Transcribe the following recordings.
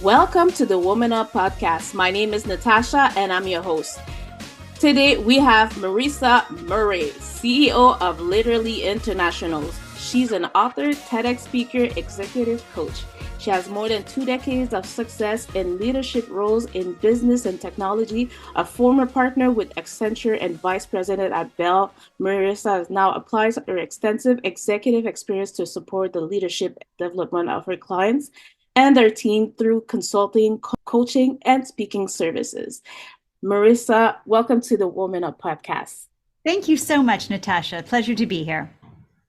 Welcome to the Woman Up podcast. My name is Natasha and I'm your host. Today we have Marisa Murray, CEO of Leaderley International. She's an author, Tedx Speaker, executive coach. She has more than 2 decades of success in leadership roles in business and technology, a former partner with Accenture and vice president at Bell. Marisa now applies her extensive executive experience to support the leadership development of her clients and their team through consulting, coaching, and speaking services. Marisa, welcome to the Woman Up podcast. Thank you so much, Natasha. Pleasure to be here.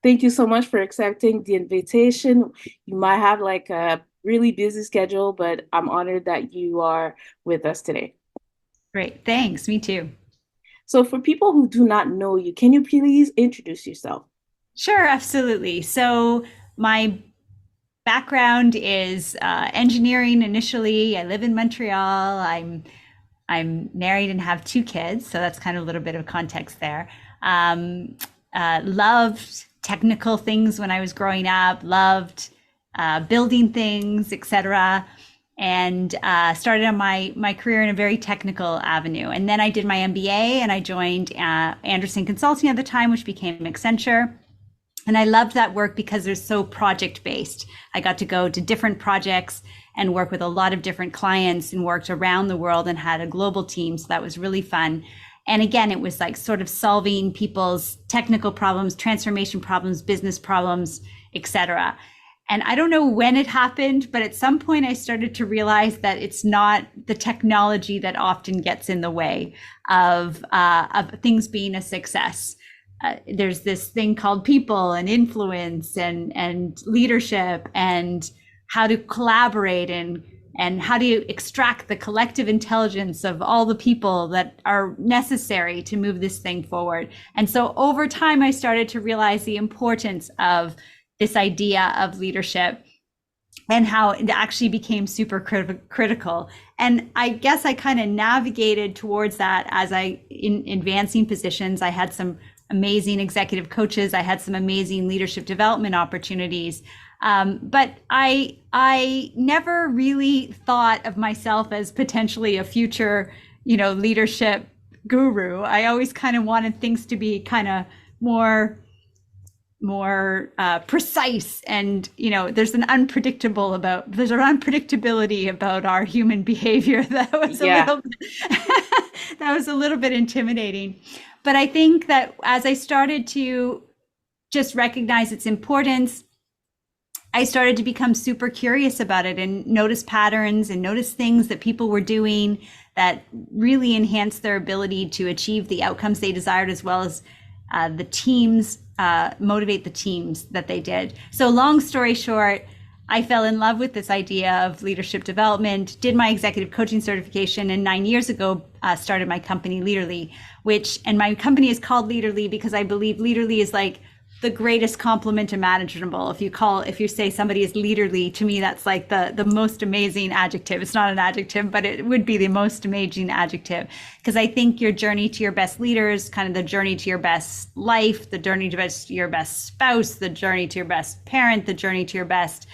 Thank you so much for accepting the invitation. You might have like a really busy schedule, but I'm honored that you are with us today. Great. Thanks. Me too. So for people who do not know you, can you please introduce yourself? Sure, absolutely. So my background is engineering initially. I live in Montreal. I'm married and have 2 kids, so that's kind of a little bit of context there. Loved technical things when I was growing up, loved building things, etc. And started on my career in a very technical avenue. And then I did my MBA and I joined Anderson Consulting at the time, which became Accenture. And I loved that work because they're so project based. I got to go to different projects and work with a lot of different clients and worked around the world and had a global team. So that was really fun. And again, it was like sort of solving people's technical problems, transformation problems, business problems, etc. And I don't know when it happened, but at some point I started to realize that it's not the technology that often gets in the way of things being a success. There's this thing called people and influence and leadership and how to collaborate and how do you extract the collective intelligence of all the people that are necessary to move this thing forward. And so over time, I started to realize the importance of this idea of leadership and how it actually became super critical. And I guess I kind of navigated towards that as in advancing positions. I had some amazing executive coaches. I had some amazing leadership development opportunities. But I never really thought of myself as potentially a future, leadership guru. I always kind of wanted things to be kind of more precise. And, there's an unpredictability about our human behavior that was that was a little bit intimidating. But I think that as I started to just recognize its importance, I started to become super curious about it and notice patterns and notice things that people were doing that really enhanced their ability to achieve the outcomes they desired, as well as the teams, motivate the teams that they did. So long story short, I fell in love with this idea of leadership development, did my executive coaching certification, and 9 years ago started my company Leaderley, and my company is called Leaderley because I believe Leaderley is like the greatest compliment imaginable. If you say somebody is leaderly, to me, that's like the most amazing adjective. It's not an adjective, but it would be the most amazing adjective. Because I think your journey to your best leaders, kind of the journey to your best life, the journey to your best spouse, the journey to your best parent, the journey to your best,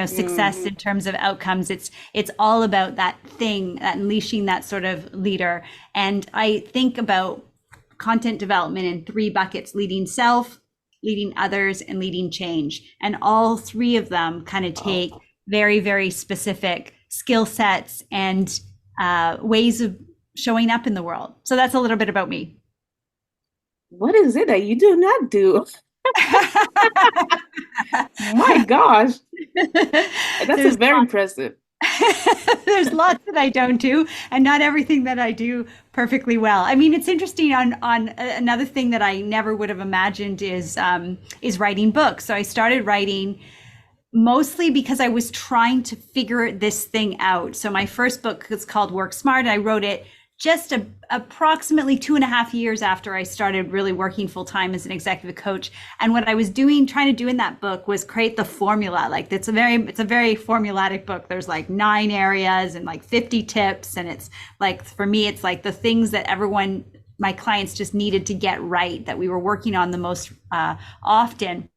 success in terms of outcomes. It's all about that thing, that unleashing that sort of leader. And I think about content development in 3 buckets: leading self, leading others, and leading change. And all 3 of them kind of take very, very specific skill sets and ways of showing up in the world. So that's a little bit about me. What is it that you do not do? My gosh. That's very impressive. There's lots that I don't do, and not everything that I do perfectly well. I mean, it's interesting on another thing that I never would have imagined is writing books. So I started writing mostly because I was trying to figure this thing out. So my first book is called Work Smart. I wrote it just approximately 2.5 years after I started really working full time as an executive coach. And what I was trying to do in that book was create the formula. Like it's a very formulatic book. There's like 9 areas and like 50 tips. And it's like, for me, it's like the things that my clients just needed to get right, that we were working on the most often.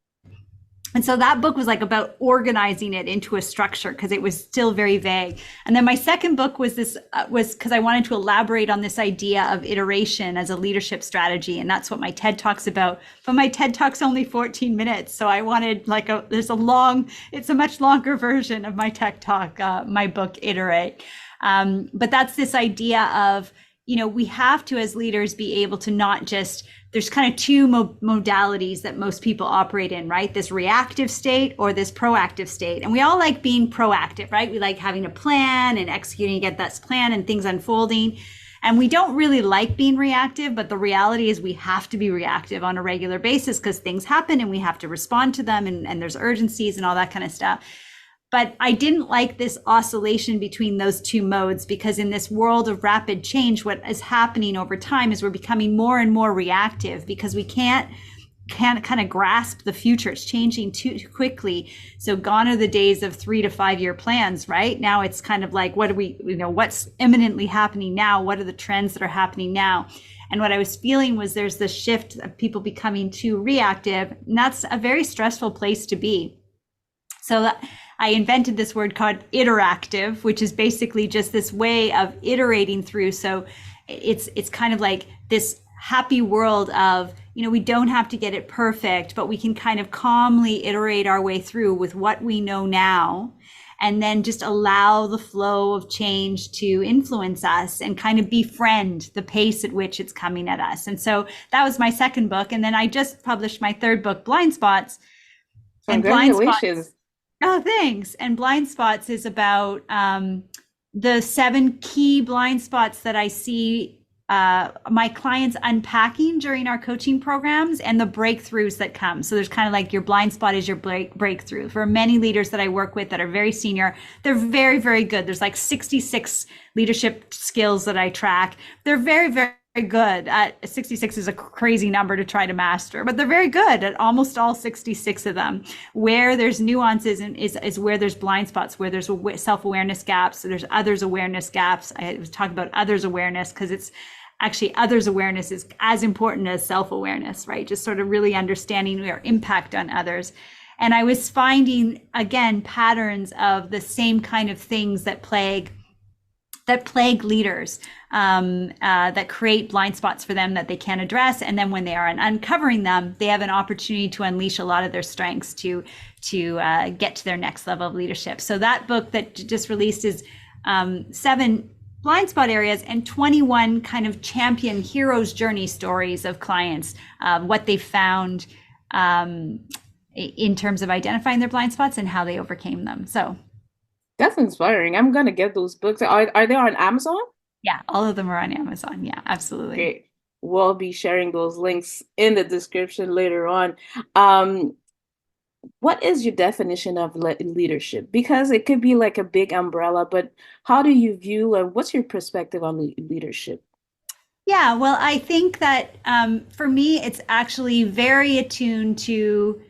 And so that book was like about organizing it into a structure because it was still very vague. And then my second book was was because I wanted to elaborate on this idea of iteration as a leadership strategy. And that's what my TED Talk's about. But my TED Talk's only 14 minutes. So I wanted it's a much longer version of my TED Talk, my book, Iterate. But that's this idea of, we have to, as leaders, be able to not just, there's kind of two modalities that most people operate in, right? This reactive state or this proactive state. And we all like being proactive, right? We like having a plan and executing against that plan and things unfolding. And we don't really like being reactive, but the reality is we have to be reactive on a regular basis because things happen and we have to respond to them, and there's urgencies and all that kind of stuff. But I didn't like this oscillation between those two modes, because in this world of rapid change, what is happening over time is we're becoming more and more reactive because we can't kind of grasp the future. It's changing too quickly. So gone are the days of 3 to 5 year plans, right? Now it's kind of like, what's imminently happening now? What are the trends that are happening now? And what I was feeling was there's this shift of people becoming too reactive, and that's a very stressful place to be. So I invented this word called Iteractive, which is basically just this way of iterating through. So it's kind of like this happy world of, we don't have to get it perfect, but we can kind of calmly iterate our way through with what we know now, and then just allow the flow of change to influence us and kind of befriend the pace at which it's coming at us. And so that was my second book. And then I just published my third book, Blind Spots. Congratulations. Oh, thanks. And Blind Spots is about the 7 key blind spots that I see my clients unpacking during our coaching programs, and the breakthroughs that come. So there's kind of like your blind spot is your breakthrough. For many leaders that I work with that are very senior, they're very, very good. There's like 66 leadership skills that I track. They're very, very good at 66 is a crazy number to try to master, but they're very good at almost all 66 of them. Where there's nuances and is where there's blind spots, where there's self-awareness gaps. So there's others awareness gaps. I was talking about others awareness because it's actually others awareness is as important as self-awareness, right? Just sort of really understanding our impact on others. And I was finding, again, patterns of the same kind of things that plague leaders, that create blind spots for them that they can't address. And then when they are uncovering them, they have an opportunity to unleash a lot of their strengths to get to their next level of leadership. So that book that just released is 7 blind spot areas and 21 kind of champion heroes journey stories of clients, what they found in terms of identifying their blind spots and how they overcame them. So that's inspiring. I'm gonna get those books. Are they on Amazon? Yeah, all of them are on Amazon. Yeah, absolutely. Great. We'll be sharing those links in the description later on. What is your definition of leadership? Because it could be like a big umbrella, but how do you view and what's your perspective on leadership? Yeah, well, I think that for me, it's actually very attuned to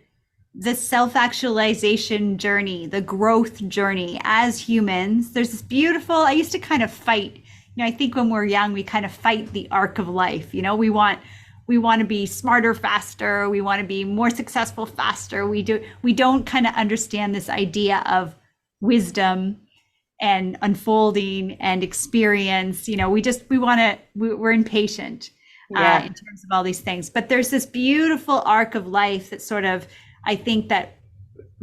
the self-actualization journey, the growth journey as humans. There's this beautiful, I used to kind of fight, I think when we're young, we kind of fight the arc of life. We want to be smarter, faster. We want to be more successful, faster. We don't kind of understand this idea of wisdom and unfolding and experience. We're impatient in terms of all these things. But there's this beautiful arc of life that sort of, I think, that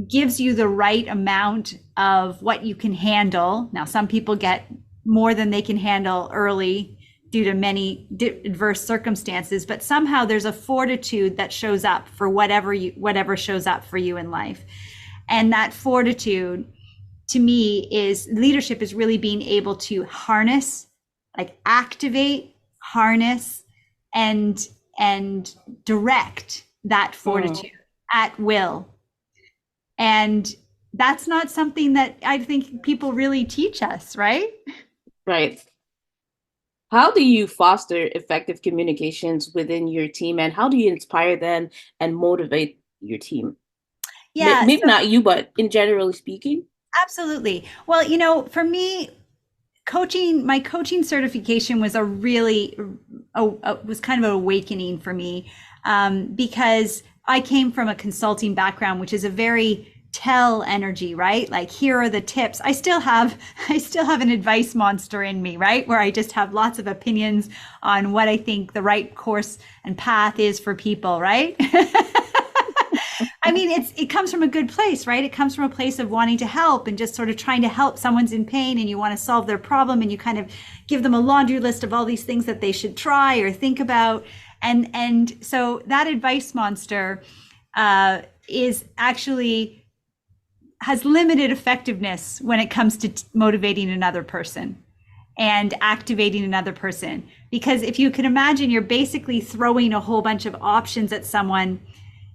gives you the right amount of what you can handle. Now, some people get more than they can handle early due to many adverse circumstances, but somehow there's a fortitude that shows up for whatever shows up for you in life. And that fortitude, to me, is leadership is really being able to harness, like activate, harness, and direct that fortitude at will. And that's not something that I think people really teach us, right? Right. How do you foster effective communications within your team, and how do you inspire them and motivate your team? Yeah, maybe not you, but in generally speaking. Absolutely. Well, for me, my coaching certification was was kind of an awakening for me, because I came from a consulting background, which is a very tell energy, right? Like, here are the tips. I still have an advice monster in me, right? Where I just have lots of opinions on what I think the right course and path is for people, right? I mean, it comes from a good place, right? It comes from a place of wanting to help and just sort of trying to help. Someone's in pain and you want to solve their problem, and you kind of give them a laundry list of all these things that they should try or think about. And so that advice monster is actually has limited effectiveness when it comes to motivating another person and activating another person. Because if you can imagine, you're basically throwing a whole bunch of options at someone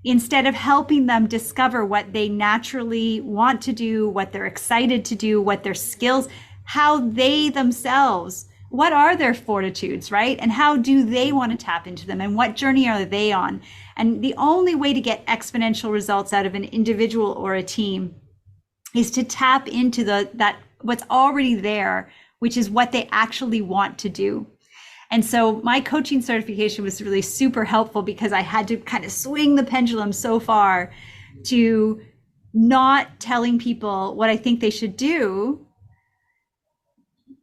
instead of helping them discover what they naturally want to do, what they're excited to do, what their skills, how they themselves, what are their fortitudes, right? And how do they want to tap into them, and what journey are they on? And the only way to get exponential results out of an individual or a team is to tap into that what's already there, which is what they actually want to do. And so my coaching certification was really super helpful, because I had to kind of swing the pendulum so far to not telling people what I think they should do,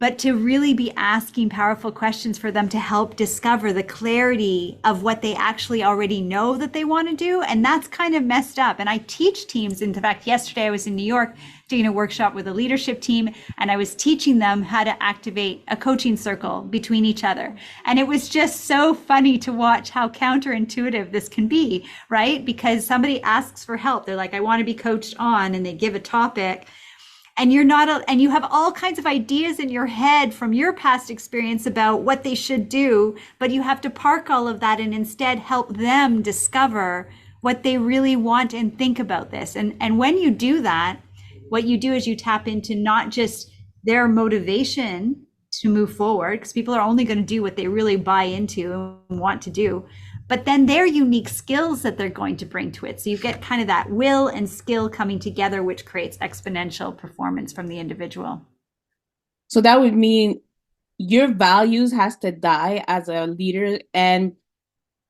but to really be asking powerful questions for them to help discover the clarity of what they actually already know that they want to do. And that's kind of messed up. And I teach teams. In fact, yesterday I was in New York doing a workshop with a leadership team, and I was teaching them how to activate a coaching circle between each other. And it was just so funny to watch how counterintuitive this can be, right? Because somebody asks for help. They're like, I want to be coached on, and they give a topic. And and you have all kinds of ideas in your head from your past experience about what they should do, but you have to park all of that and instead help them discover what they really want and think about this. And when you do that, what you do is you tap into not just their motivation to move forward, because people are only going to do what they really buy into and want to do, but then their unique skills that they're going to bring to it. So you get kind of that will and skill coming together, which creates exponential performance from the individual. So that would mean your values has to die as a leader and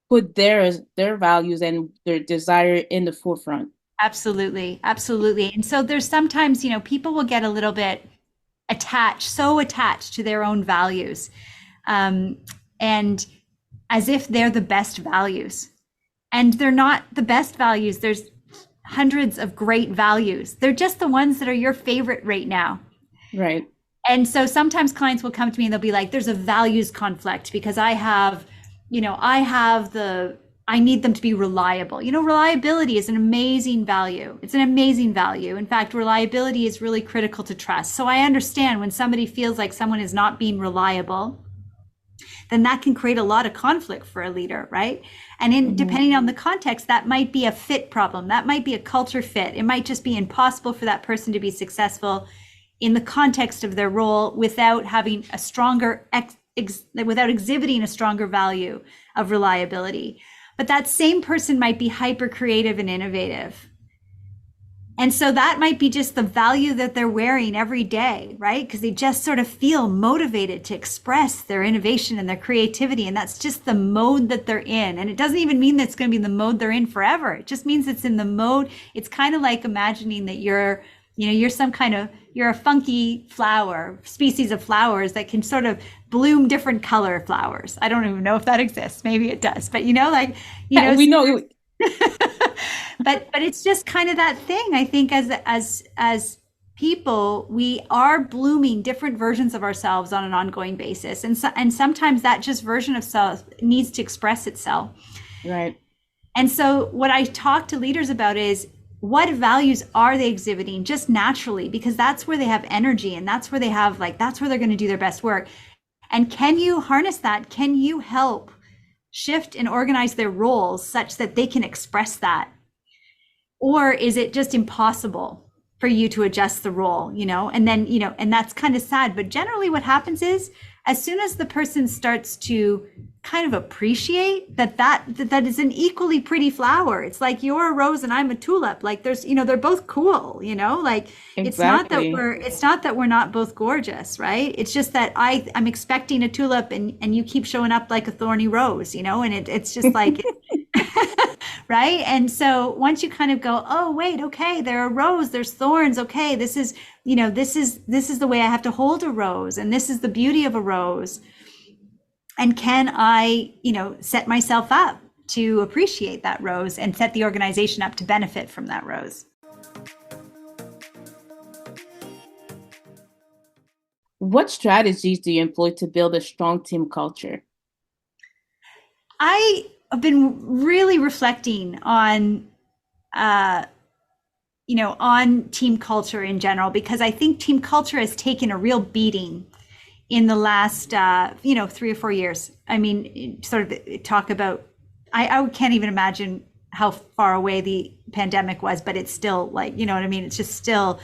put their values and their desire in the forefront. Absolutely. Absolutely. And so there's sometimes, people will get a little bit attached to their own values. And as if they're the best values. And they're not the best values. There's hundreds of great values. They're just the ones that are your favorite right now. Right. And so sometimes clients will come to me and they'll be like, there's a values conflict because I need them to be reliable. Reliability is an amazing value. It's an amazing value. In fact, reliability is really critical to trust. So I understand when somebody feels like someone is not being reliable, then that can create a lot of conflict for a leader, right? And depending on the context, that might be a fit problem. That might be a culture fit. It might just be impossible for that person to be successful in the context of their role without having a stronger, without exhibiting a stronger value of reliability. But that same person might be hyper creative and innovative. And so that might be just the value that they're wearing every day, right? Because they just sort of feel motivated to express their innovation and their creativity. And that's just the mode that they're in. And it doesn't even mean that it's going to be the mode they're in forever. It just means it's in the mode. It's kind of like imagining that you're a funky flower, species of flowers that can sort of bloom different color flowers. I don't even know if that exists. Maybe it does. But we know. But it's just kind of that thing. I think as people, we are blooming different versions of ourselves on an ongoing basis, and sometimes that just version of self needs to express itself. Right. And so what I talk to leaders about is, what values are they exhibiting just naturally? Because that's where they have energy, and that's where they have that's where they're going to do their best work. And can you harness that? Can you help shift and organize their roles such that they can express that? Or is it just impossible for you to adjust the role, and then, and that's kind of sad. But generally what happens is, as soon as the person starts to kind of appreciate that is an equally pretty flower, it's like you're a rose and I'm a tulip, like there's, they're both cool, Exactly. It's not that we're not both gorgeous, right? It's just that I'm expecting a tulip and you keep showing up like a thorny rose, and it's just like, Right? And so once you kind of go, oh, wait, okay, there are roses, there's thorns. Okay, this is, this is the way I have to hold a rose, and this is the beauty of a rose. And can I, set myself up to appreciate that rose and set the organization up to benefit from that rose? What strategies do you employ to build a strong team culture? I have been really reflecting on, on team culture in general, because I think team culture has taken a real beating in the last, 3 or 4 years. I mean, sort of talk about, I can't even imagine how far away the pandemic was, but it's still like, you know what I mean? It's still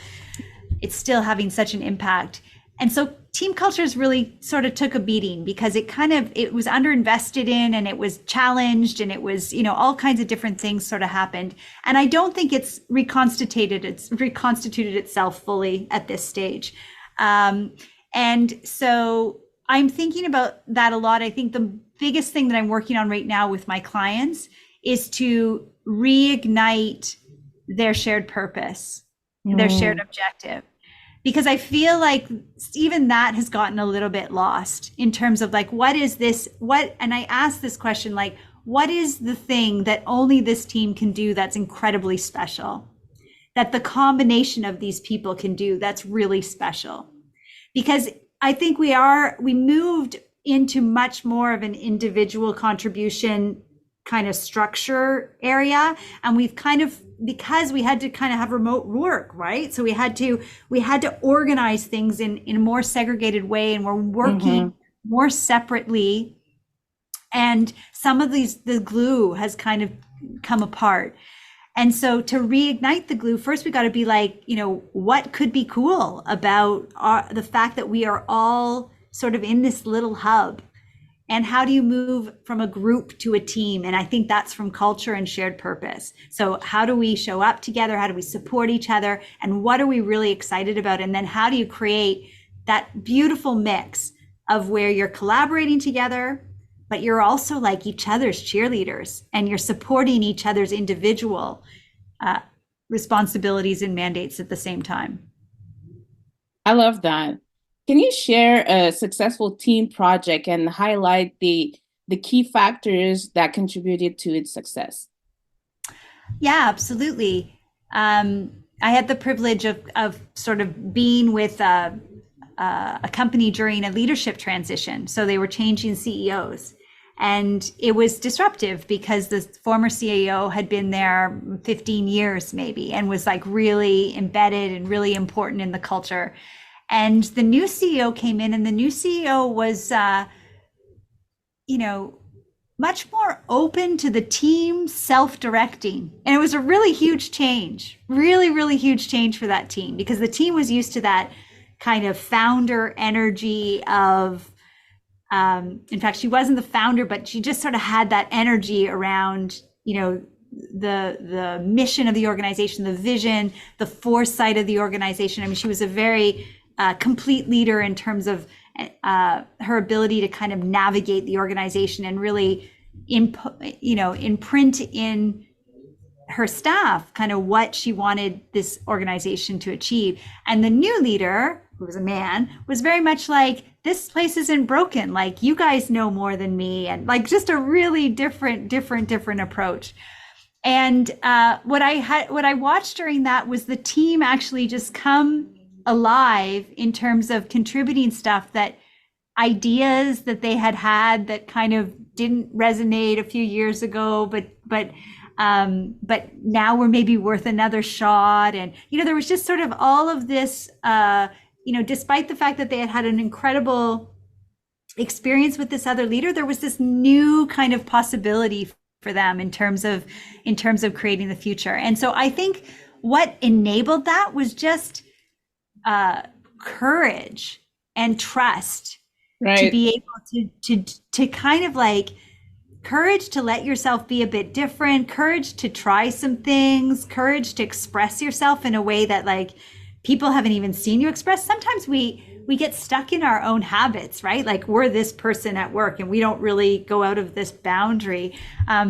having such an impact. And so team cultures really sort of took a beating because it was underinvested in, and it was challenged, and it was, all kinds of different things sort of happened. And I don't think it's reconstituted itself fully at this stage. And so I'm thinking about that a lot. I think the biggest thing that I'm working on right now with my clients is to reignite their shared purpose, their shared objective. Because I feel like even that has gotten a little bit lost in terms of like, what is this? And I asked this question, like, what is the thing that only this team can do that's incredibly special? That the combination of these people can do that's really special? Because I think we moved into much more of an individual contribution kind of structure area. And because we had to kind of have remote work, right? So we had to organize things in a more segregated way, and we're working more separately. And some of the glue has kind of come apart. And so to reignite the glue, first we got to be like, what could be cool about the fact that we are all sort of in this little hub? And how do you move from a group to a team? And I think that's from culture and shared purpose. So how do we show up together? How do we support each other? And what are we really excited about? And then how do you create that beautiful mix of where you're collaborating together, but you're also like each other's cheerleaders, and you're supporting each other's individual responsibilities and mandates at the same time? I love that. Can you share a successful team project and highlight the key factors that contributed to its success? Yeah, absolutely. I had the privilege of sort of being with a company during a leadership transition. So they were changing CEOs, and it was disruptive because the former CEO had been there 15 years maybe, and was like really embedded and really important in the culture. And the new CEO came in, and the new CEO was, much more open to the team self-directing. And it was a really huge change, really, really huge change for that team, because the team was used to that kind of founder energy of, in fact, she wasn't the founder, but she just sort of had that energy around, the mission of the organization, the vision, the foresight of the organization. I mean, she was a very complete leader in terms of her ability to kind of navigate the organization and really imprint in her staff kind of what she wanted this organization to achieve. And the new leader, who was a man, was very much like, this place isn't broken. Like, you guys know more than me. And like, just a really different approach. And what I watched during that was the team actually just come alive in terms of contributing stuff, that ideas that they had that kind of didn't resonate a few years ago, but now were maybe worth another shot. And there was just sort of all of this, despite the fact that they had an incredible experience with this other leader, there was this new kind of possibility for them in terms of creating the future. And so I think what enabled that was just courage and trust, right? To be able to kind of like courage to let yourself be a bit different, courage to try some things, courage to express yourself in a way that like people haven't even seen you express. Sometimes we we get stuck in our own habits, right? Like we're this person at work and we don't really go out of this boundary.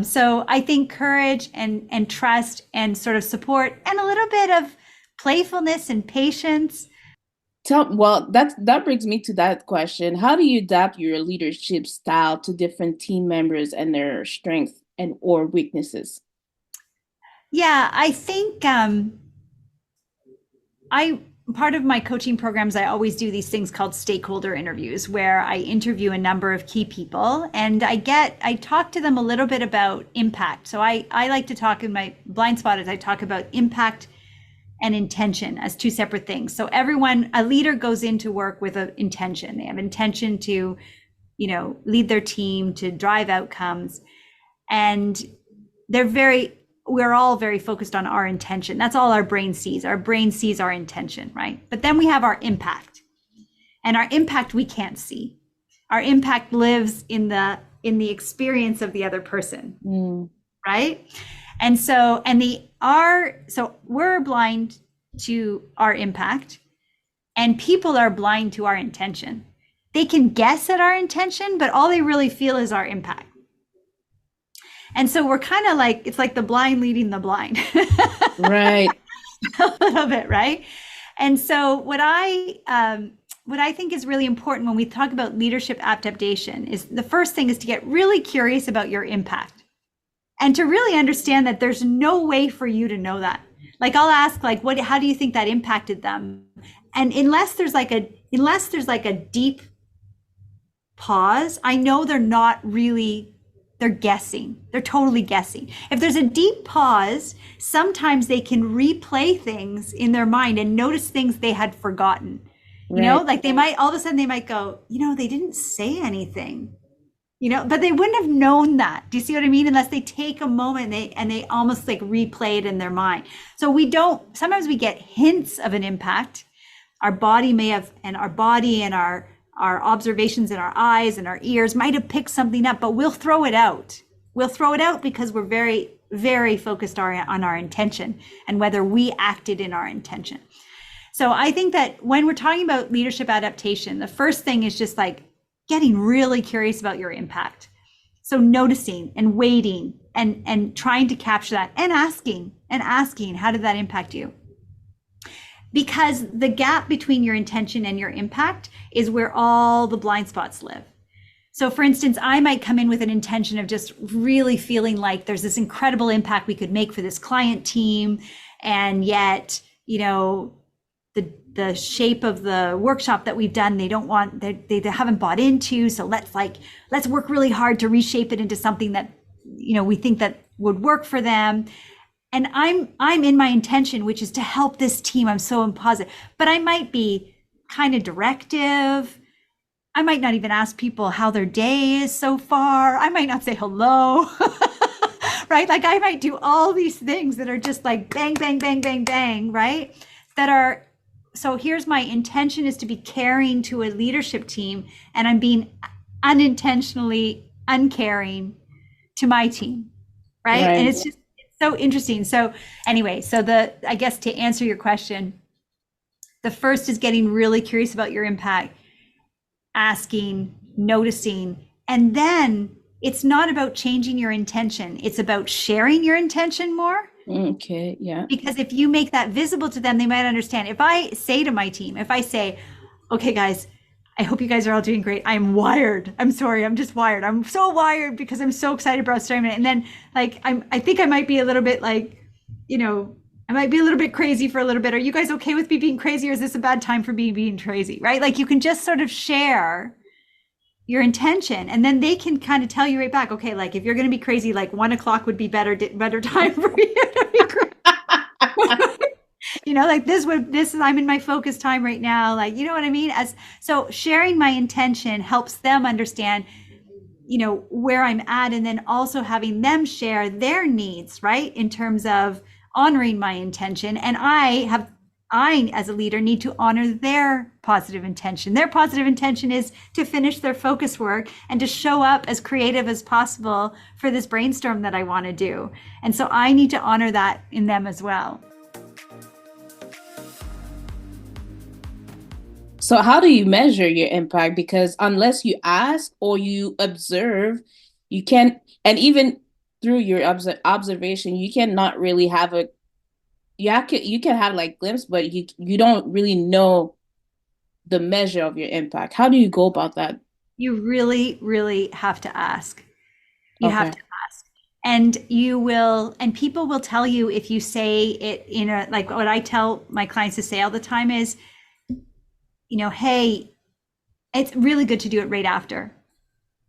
So I think courage and trust and sort of support and a little bit of playfulness and patience. Well, that brings me to that question. How do you adapt your leadership style to different team members and their strengths and or weaknesses? Yeah, I think part of my coaching programs, I always do these things called stakeholder interviews where I interview a number of key people and I talk to them a little bit about impact. So I like to talk in my blind spot as I talk about impact and intention as two separate things. So a leader goes into work with an intention. They have intention to, lead their team, to drive outcomes. And we're all very focused on our intention. That's all our brain sees. Our brain sees our intention, right? But then we have our impact. And our impact we can't see. Our impact lives in the experience of the other person, right? And so we're blind to our impact and people are blind to our intention. They can guess at our intention, but all they really feel is our impact. And so we're kind of like, it's like the blind leading the blind. Right. A little bit, right? And so what I think is really important when we talk about leadership adaptation is the first thing is to get really curious about your impact. And to really understand that there's no way for you to know that. Like I'll ask, like, how do you think that impacted them? And unless there's like a deep pause, I know they're guessing. They're totally guessing. If there's a deep pause, sometimes they can replay things in their mind and notice things they had forgotten. Right. Like they might, all of a sudden they might go, they didn't say anything. But they wouldn't have known that. Do you see what I mean? Unless they take a moment and they almost like replay it in their mind. So sometimes we get hints of an impact. Our body and our observations in our eyes and our ears might have picked something up, but we'll throw it out. We'll throw it out because we're very, very focused on our intention and whether we acted in our intention. So I think that when we're talking about leadership adaptation, the first thing is just like getting really curious about your impact. So noticing and waiting and trying to capture that and asking, how did that impact you? Because the gap between your intention and your impact is where all the blind spots live. So for instance, I might come in with an intention of just really feeling like there's this incredible impact we could make for this client team. And yet, the shape of the workshop that we've done, they haven't bought into. So let's work really hard to reshape it into something that, we think that would work for them. And I'm in my intention, which is to help this team. I'm so positive, but I might be kind of directive. I might not even ask people how their day is so far. I might not say hello, right? Like I might do all these things that are just like bang, bang, bang, bang, bang, right? So here's my intention is to be caring to a leadership team, and I'm being unintentionally uncaring to my team, right? And it's so interesting. So anyway, I guess to answer your question, the first is getting really curious about your impact, asking, noticing, and then it's not about changing your intention. It's about sharing your intention more. Okay, yeah. Because if you make that visible to them, they might understand. If I say to my team, okay, guys, I hope you guys are all doing great. I'm wired. I'm sorry. I'm just wired. I'm so wired because I'm so excited about starting it. And then I think I might be a little bit I might be a little bit crazy for a little bit. Are you guys okay with me being crazy, or is this a bad time for me being crazy? Right? Like you can just sort of share your intention, and then they can kind of tell you right back, okay, like if you're going to be crazy, like 1:00 would be better time for you to be crazy. Like this is, I'm in my focus time right now. Like, you know what I mean? So sharing my intention helps them understand, where I'm at, and then also having them share their needs, right? In terms of honoring my intention. And I, as a leader, need to honor their positive intention. Their positive intention is to finish their focus work and to show up as creative as possible for this brainstorm that I want to do. And so I need to honor that in them as well. So how do you measure your impact? Because unless you ask or you observe, you can't, and even through your observation, you cannot really have a, you can have like glimpse, but you don't really know the measure of your impact. How do you go about that? You really, really have to ask. You have Okay. to ask. And you will, and people will tell you if you say it in a, like what I tell my clients to say all the time is, hey, it's really good to do it right after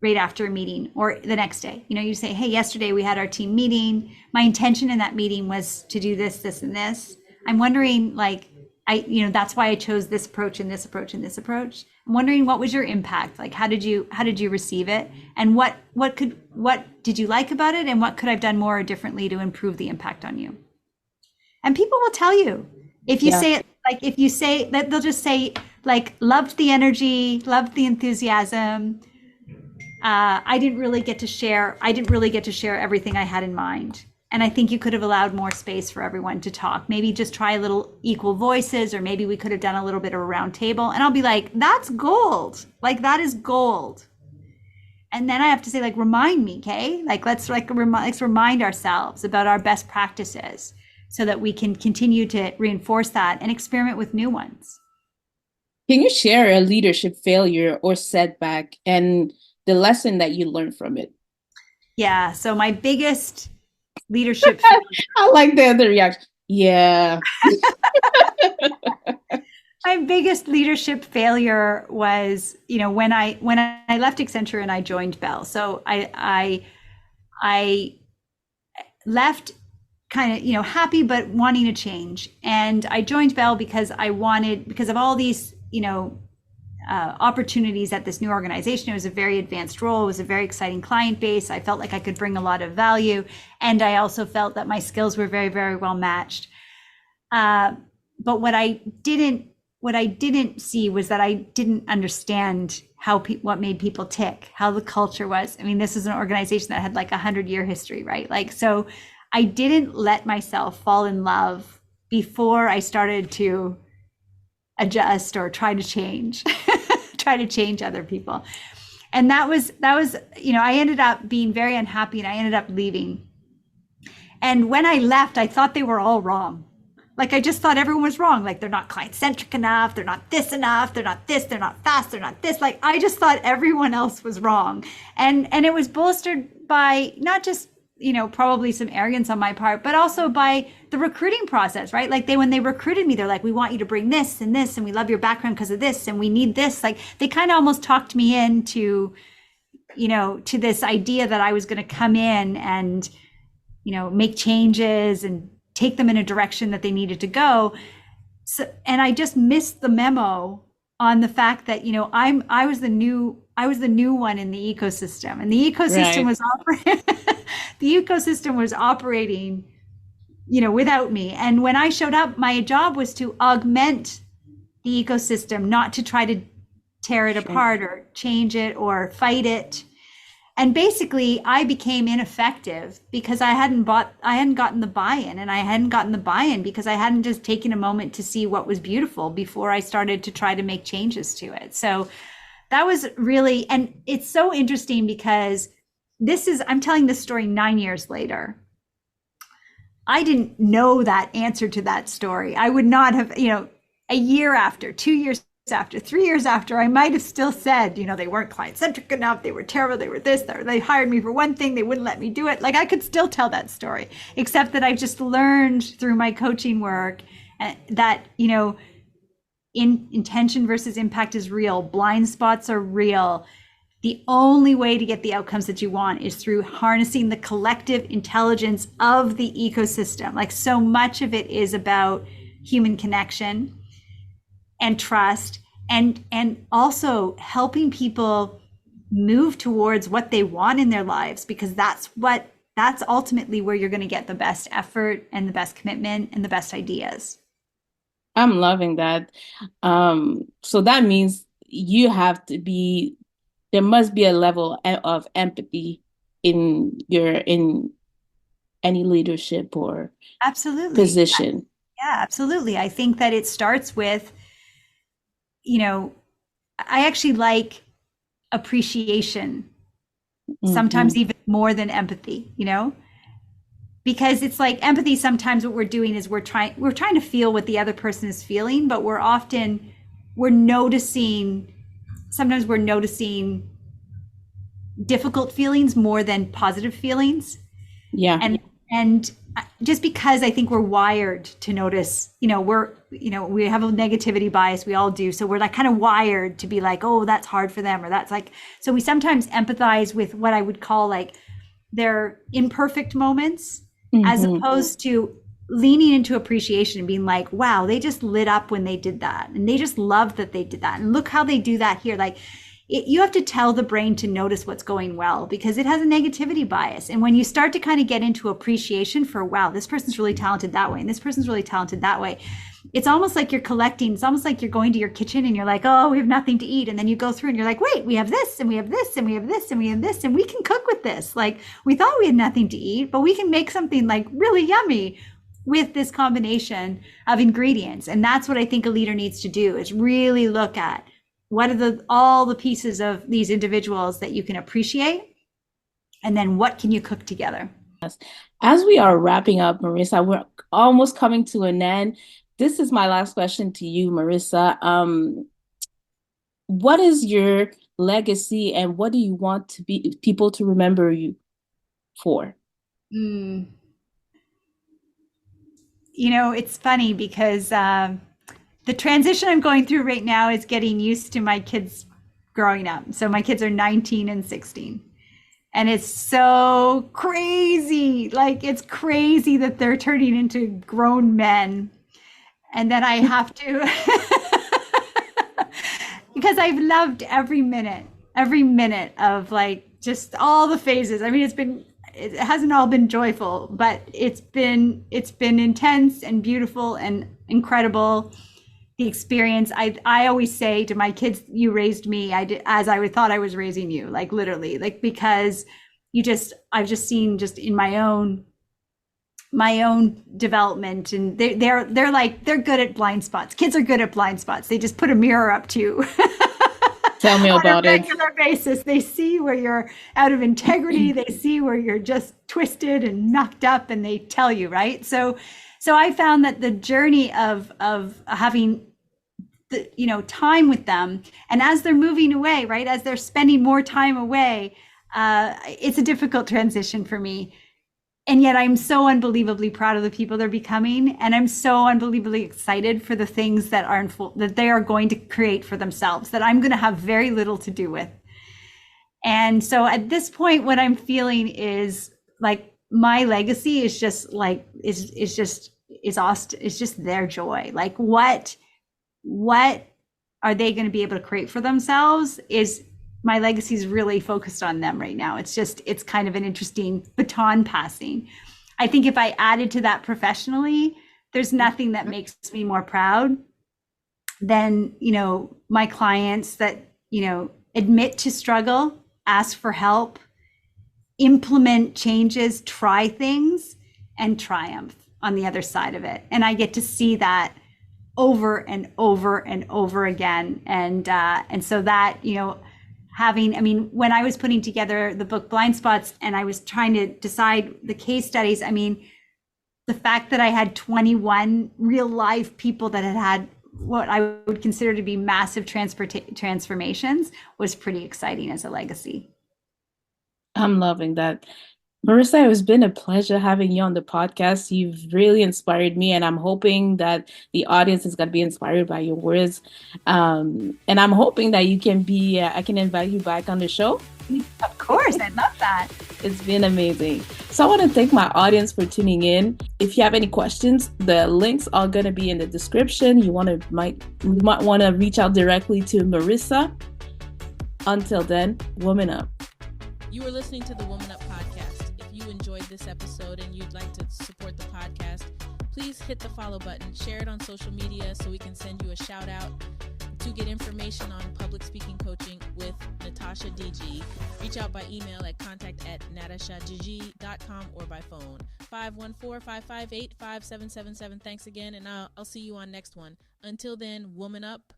a meeting or the next day. You say, hey, yesterday we had our team meeting. My intention in that meeting was to do this, this, and this. I'm wondering, like, that's why I chose this approach and this approach and this approach. I'm wondering, what was your impact? Like, how did you receive it? And what did you like about it? And what could I've done more or differently to improve the impact on you? And people will tell you if you Yeah. say it, like, if you say that, they'll just say, like, loved the energy, loved the enthusiasm. I didn't really get to share everything I had in mind. And I think you could have allowed more space for everyone to talk. Maybe just try a little equal voices, or maybe we could have done a little bit of a round table. And I'll be like, that's gold. Like, that is gold. And then I have to say, like, remind me, okay? Like, let's remind ourselves about our best practices so that we can continue to reinforce that and experiment with new ones. Can you share a leadership failure or setback and the lesson that you learned from it? Yeah. So my biggest leadership I like the reaction. Yeah. my biggest leadership failure was, when I left Accenture and I joined Bell. So I left kind of, happy but wanting to change. And I joined Bell because because of all these, opportunities at this new organization. It was a very advanced role. It was a very exciting client base. I felt like I could bring a lot of value. And I also felt that my skills were very, very well matched. But what I didn't see was that I didn't understand what made people tick, how the culture was. I mean, this is an organization that had like 100-year history, right? Like, so I didn't let myself fall in love before I started to adjust or try to change, try to change other people. And that was, I ended up being very unhappy and I ended up leaving. And when I left, I thought they were all wrong. Like, I just thought everyone was wrong. Like, they're not client centric enough. They're not this enough. They're not this. They're not fast. They're not this. Like, I just thought everyone else was wrong. And it was bolstered by not just, probably some arrogance on my part, but also by the recruiting process, right? Like, when they recruited me, they're like, we want you to bring this and this, and we love your background because of this, and we need this. Like, they kind of almost talked me into, to this idea that I was going to come in and, make changes and take them in a direction that they needed to go. So, and I just missed the memo on the fact that, I was the new one in the ecosystem, and the ecosystem was operating. The ecosystem was operating, without me. And when I showed up, my job was to augment the ecosystem, not to try to tear it apart or change it or fight it. And basically, I became ineffective because I hadn't gotten the buy-in, and I hadn't gotten the buy-in because I hadn't just taken a moment to see what was beautiful before I started to try to make changes to it. So that was really, and it's so interesting because I'm telling this story 9 years later. I didn't know that answer to that story. I would not have, a year after, 2 years after, 3 years after, I might have still said, they weren't client centric enough. They were terrible. They were this, they hired me for one thing. They wouldn't let me do it. Like, I could still tell that story, except that I've just learned through my coaching work that, intention versus impact is real. Blind spots are real. The only way to get the outcomes that you want is through harnessing the collective intelligence of the ecosystem. Like, so much of it is about human connection and trust, and also helping people move towards what they want in their lives, because that's ultimately where you're going to get the best effort and the best commitment and the best ideas. I'm loving that. So that means there must be a level of empathy in any leadership or Absolutely. position. Yeah, absolutely. I think that it starts with, I actually like appreciation, sometimes Mm-hmm. even more than empathy, because it's like empathy. Sometimes what we're doing is we're trying to feel what the other person is feeling, but we're noticing, sometimes we're noticing difficult feelings more than positive feelings. Yeah. And just because I think we're wired to notice, we have a negativity bias, we all do. So we're like kind of wired to be like, oh, that's hard for them, or that's like, so we sometimes empathize with what I would call like their imperfect moments, as Mm-hmm. opposed to leaning into appreciation and being like, wow, they just lit up when they did that. And they just loved that they did that. And look how they do that here. Like, you have to tell the brain to notice what's going well, because it has a negativity bias. And when you start to kind of get into appreciation for, wow, this person's really talented that way, and this person's really talented that way, it's almost like you're collecting. It's almost like you're going to your kitchen and you're like, oh, we have nothing to eat. And then you go through and you're like, wait, we have this, and we have this, and we have this, and we have this, and we can cook with this. Like, we thought we had nothing to eat, but we can make something like really yummy with this combination of ingredients. And that's what I think a leader needs to do, is really look at what are all the pieces of these individuals that you can appreciate, and then what can you cook together. As we are wrapping up, Marisa, we're almost coming to an end. This is my last question to you, Marisa. What is your legacy, and what do you want to be people to remember you for? It's funny because the transition I'm going through right now is getting used to my kids growing up. So my kids are 19 and 16. And it's so crazy. Like, it's crazy that they're turning into grown men. And then I have to, because I've loved every minute of like just all the phases. I mean, it hasn't all been joyful, but it's been intense and beautiful and incredible. The experience, I always say to my kids, you raised me as I thought I was raising you, like literally, like, because I've just seen just in my own development, and they're like, they're good at blind spots. Kids are good at blind spots. They just put a mirror up to you. Tell me On a about it. regular basis. They see where you're out of integrity. They see where you're just twisted and knocked up, and they tell you, right? So I found that the journey of having time with them, and as they're moving away, right, as they're spending more time away, it's a difficult transition for me. And yet I'm so unbelievably proud of the people they're becoming, and I'm so unbelievably excited for the things that that they are going to create for themselves, that I'm going to have very little to do with. And so at this point, what I'm feeling is like my legacy is just like is just their joy. Like, what are they going to be able to create for themselves? Is my legacy is really focused on them right now. It's kind of an interesting baton passing. I think if I added to that professionally, there's nothing that makes me more proud than, my clients that, admit to struggle, ask for help, implement changes, try things, and triumph on the other side of it. And I get to see that over and over and over again. And so that, when I was putting together the book Blind Spots and I was trying to decide the case studies, the fact that I had 21 real life people that had what I would consider to be massive transformations was pretty exciting as a legacy. I'm loving that. Marisa, it has been a pleasure having you on the podcast. You've really inspired me, and I'm hoping that the audience is going to be inspired by your words. And I'm hoping that you can I can invite you back on the show. Of course, I'd love that. It's been amazing. So I want to thank my audience for tuning in. If you have any questions, the links are going to be in the description. You might want to reach out directly to Marisa. Until then, woman up. You are listening to the Woman Up podcast. If you enjoyed this episode and you'd like to support the podcast, please hit the follow button, share it on social media so we can send you a shout out. To get information on public speaking coaching with Natasha DG, reach out by email at contact@natashadg.com or by phone 514-558-5777. Thanks again, and I'll see you on next one. Until then, woman up.